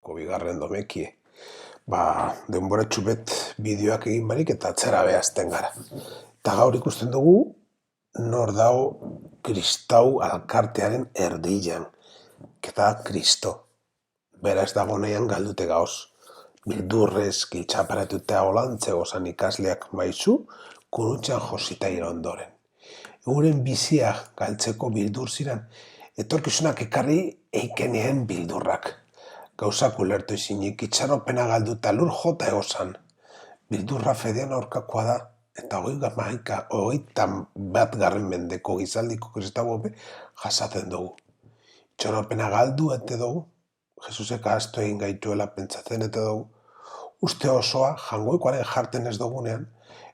gaurko bigarren domekie. Denbora txupet bideoak egin barik eta atzera behazten gara. Eta gaur ikusten dugu nor dago kristau alkartearen erdian. Eta kristo. Bera ez dago nahian galdute gauz. Bildurrez, giltxaparatuta holantze gozan ikasleak maizu, kurutxan josita ondoren. Euren bizia galtzeko bildur ziren, etorkizunak ekarri eikeneen bildurrak. Gauzak ulertu izinik, itxaropena galduta lur jota egozan. Bildurra fedean aurkakoa da, eta hogeita bat garren mendeko gizaldiko kristagobe jasatzen dugu. Itxaropena galdu ete dugu, Jesusek ahaztu egin gaituela pentsatzen ete dugu, uste osoa jangoikoaren jarten ez dugunean,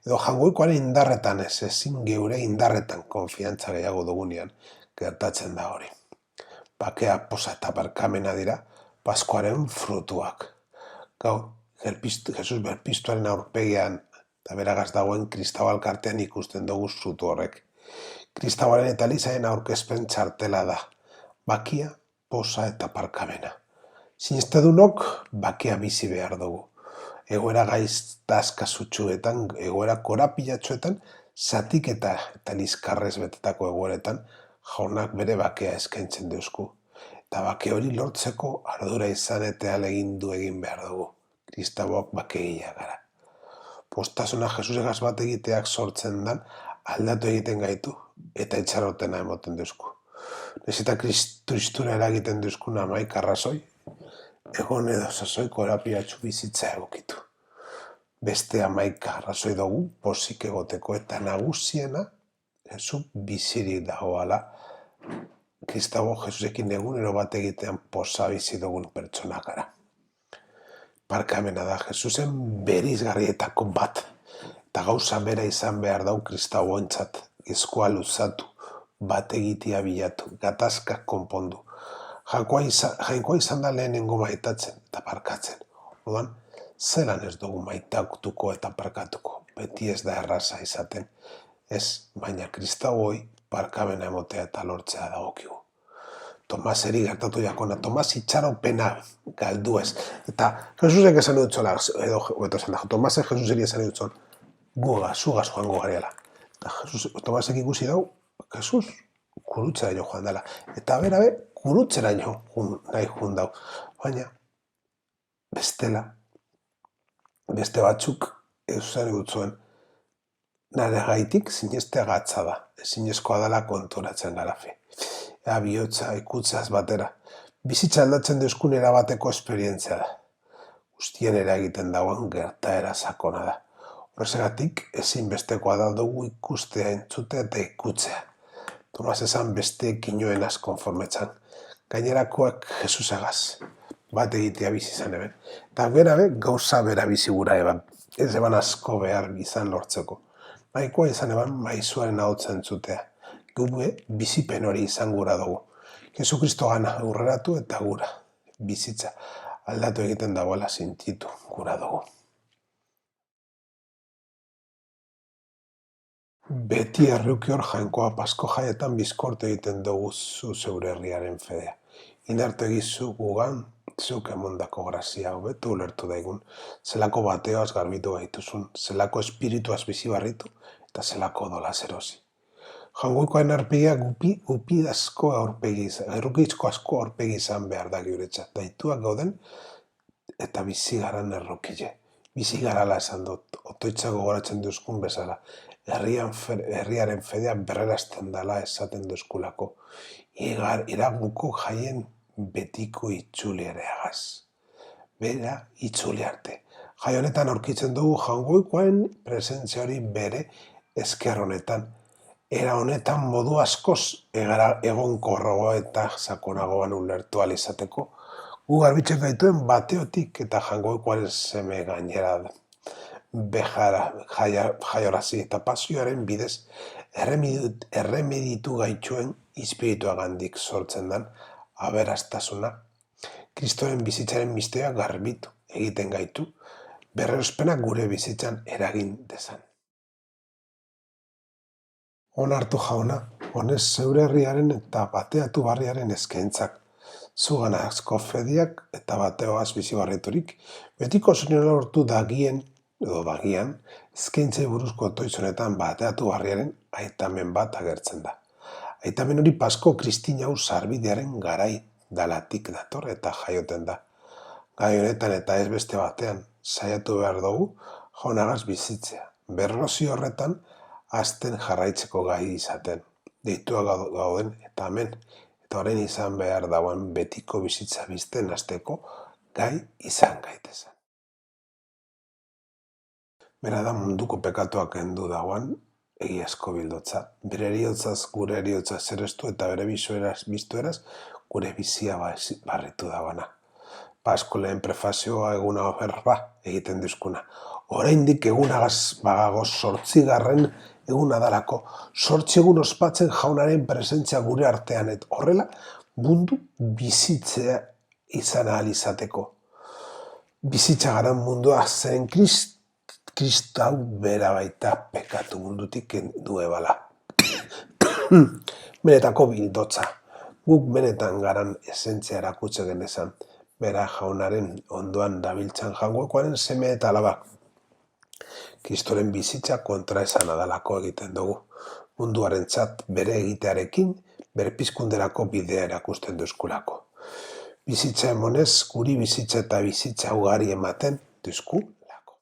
edo jangoikoaren indarretan ez, ezin geure indarretan konfiantza gehiago dugunean gertatzen da hori. Bakea, poza eta barkamena dira, Paskoaren frutuak. Gaur, Jesus berpiztuaren aurpegian eta beragaz dagoen kristau alkartean ikusten dugu frutu horrek. Kristauaren eta Elizaren aurkezpen txartela da. Bakia, poza eta barkamena. Sinestedunok bakia bizi behar dugu. Egoera gaiztazka zutxuetan, egoera korapilatxuetan, zatik eta lizkarrez betetako egoeretan, jaunak bere bakea eskaintzen deuzku. Eta bake hori lortzeko ardura izan eta alegindu egin behar dugu. Kristauak bakegia gara. Postasuna Jesusegaz bat egiteak sortzen dan, aldatu egiten gaitu, eta itxarotena emoten deuzku. Nezita kristura eragiten deuzkun amaik arrazoi, egon edo sasoi korapilatxu bizitza egokitu. Beste amaik arrazoi dugu, pozik egoteko eta nagusiena, Jesu bizirik dagoala, Kristago Jesusekin egunero bat egitean poza bizi dugun pertsona gara. Barkamena da Jesusen berizgarrietako bat, eta gauza bera izan behar dau Kristago entzat, ezkoa luzatu, bat egitea bilatu, gatazkak konpondu. Jainkoa izan da lehenengo maitatzen eta parkatzen. Odan, zelan ez dugu maitatuko eta parkatuko, beti ez da erraza izaten. Ez, baina Kristagoi barkamena emotea eta lortzea dagokigu. Tomaseri gertatu jakona, Tomas itxaropena galdu ez. Eta Jesusek esan dutzola, edo Tomasek Jesuseri esan dutzon, zugaz joango gareala. Eta Tomasek ikusi dau, Jesus kurutzera jo joan dela. Eta berabe, kurutzera jo nahi joan dau. Baina, bestela, beste batzuk esan dutzuen, nare gaitik sinestea gatza da, sineskoa dela konturatzen gara fe. Ea bihotza ikutzaz batera, bizitza aldatzen deuskun erabateko esperientzia da. Guztien eragiten dagoen gertaera sakona da. Horregatik ezinbestekoa da dugu ikustea, entzutea eta ikutzea. Tomas esan beste kinoenaz konformetzan, gainerakoak Jesusagaz, bat egitea bizi izan eben. Eta berabe gauza bera bizi gura eban, ez eban asko behar izan lortzeko. Nahikoa izan eban maizuaren ahotzen entzutea. Gure bizipen hori izan gura dugu. Jesukristo gana aurreratu eta gura. Bizitza aldatu egiten dagoela sentitu gura dugu. Beti errukior jainkoa Pasko jaietan bizkortu egiten dugu zu zeure herriaren fedea. Indartu egizu gugan, zuk emondako grazia hobetu ulertu daigun, zelako bateoaz garbitu gaituzun, zelako espirituaz bizi barritu, eta zelako dolaz erosi. Jangoikoaren arpegia gupidazko aurpegi izan, errukizko asko aurpegi izan behar da giuretzat. Daituak gauden eta bizi garan errukile. Bizi garala esan dut, otoitza gogoratzen duzkun bezala. Herriaren fedea berrerazten dela esaten duzkulako. Iraguko jaien betiko itzuliareagaz. Bera itzuli arte. Jai honetan aurkitzen dugu jangoikoaren presentzia hori bere esker honetan. Era honetan modu askoz egon korrogo eta sakonagoan ulertu alizateko, gu garbitzen gaituen bateotik eta jangoikoaren seme gainera jaiorazi eta pasioaren bidez erremeditu gaituen espiritua gandik sortzen dan aberastasuna. Kristoren bizitzaren misterioa garbitu egiten gaitu, berrerospena gure bizitzan eragin dezan. Onartu jauna, honez zeure herriaren eta bateatu barriaren eskaintzak, Zuganazko fediak eta bateoaz bizi barriturik, betiko zinen lortu dagian, eskaintzei buruzko toizonetan bateatu barriaren aitamen bat agertzen da. Aitamen hori Pasko Kristinau sarbidearen garai dalatik dator eta jaioten da. Gai honetan eta ez beste batean, saiatu behar dugu jaunagaz bizitzea. Berrozi horretan, azten jarraitzeko gai izaten. Deituak gauden eta hemen, eta orain izan behar dauen betiko bizitza bizten hasteko gai izan gaitezen. Bera da munduko pekatuak kendu dagoan egiazko bildotza. Bere eriotzaz gure eriotza zerestu eta bere biztueraz gure bizia barritu dagoana. Pasko lehen prefazioa eguna berba egiten dizkuna. Oraindik egunagaz bagago 8. eguna dalako. 8 egun ospatzen jaunaren presentzia gure artean, et horrela mundu bizitzea izan ahal izateko. Bizitza garan mundua zen kristau bera baita pekatu mundutik duebala. Benetako bildotza. Guk benetan garan esentzia erakutze genezan. Bera jaunaren ondoan dabiltzan jangokoaren seme eta alabak. Kristoren bizitza kontra esan adalako egiten dugu. Munduarentzat bere egitearekin, bere pizkunderako bidea erakusten duzkulako. Bizitza emonez, guri bizitza eta bizitza ugari ematen duzkulako.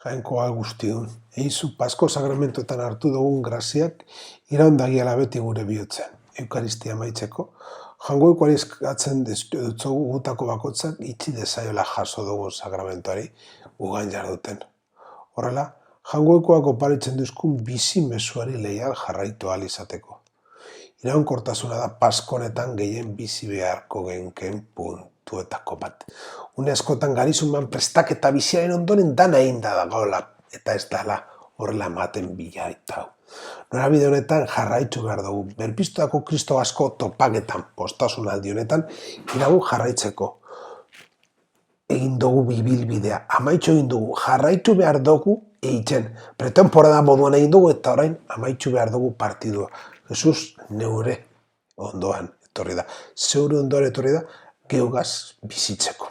Jainkoa guztiun, eizu Pasko sakramentuetan hartu dugun graziak iraundagiala beti gure bihotzen. Eukaristia maitzeko, jangoikoari eskatzen dutzogu gutako bakotzak itxi dezaiola jaso dugun sakramentuari gugan jarduten. Horrela, jangoikoak oparitzen duzkun bizi mezuari leial jarraitu ahal izateko. Iraunkortasuna da Paskonetan gehien bizi beharko geunken puntuetako bat. Une askotan garizuman prestaketa biziaren ondoren dana egin da dagoela eta ez dala horrela ematen bilaita hau. Norabide honetan jarraitu behar dugu. Berpiztuako Kristo asko topaketan postasunaldi honetan iraun jarraitzeko. Egin dugu bibilbidea, amaitxo egin dugu, jarraitu behar dugu eitzen. Pretemporada moduan egin dugu eta orain amaitxu behar dugu partidua. Jesus neure ondoan etorri da. Zeure ondoan etorri da geugaz bizitzeko.